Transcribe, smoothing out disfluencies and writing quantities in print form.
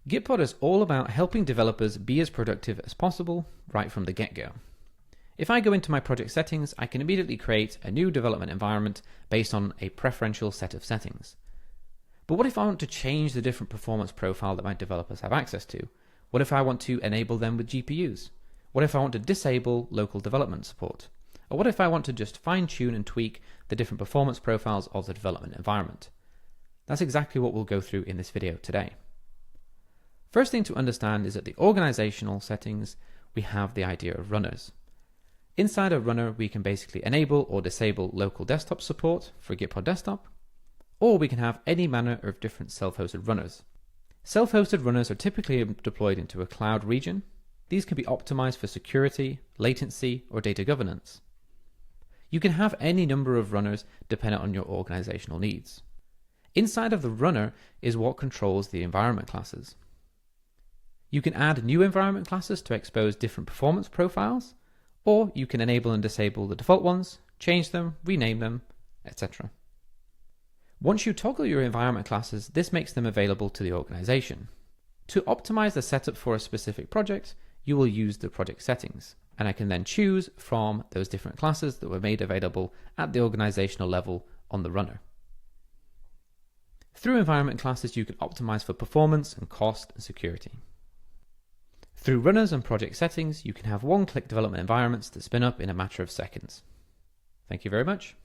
Gitpod is all about helping developers be as productive as possible right from the get-go. If I go into my project settings, I can immediately create a new development environment based on a preferential set of settings. But what if I want to change the different performance profile that my developers have access to? What if I want to enable them with GPUs? What if I want to disable local development support? Or what if I want to just fine-tune and tweak the different performance profiles of the development environment? That's exactly what we'll go through in this video today. First thing to understand is that the organizational settings, we have the idea of runners. Inside a runner, we can basically enable or disable local desktop support for Gitpod Desktop, or we can have any manner of different self-hosted runners. Self-hosted runners are typically deployed into a cloud region. These can be optimized for security, latency, or data governance. You can have any number of runners dependent on your organizational needs. Inside of the runner is what controls the environment classes. You can add new environment classes to expose different performance profiles, or you can enable and disable the default ones, change them, rename them, etc. Once you toggle your environment classes, this makes them available to the organization. To optimize the setup for a specific project, you will use the project settings, and I can then choose from those different classes that were made available at the organizational level on the runner. Through environment classes, you can optimize for performance and cost and security. Through runners and project settings, you can have one-click development environments that spin up in a matter of seconds. Thank you very much.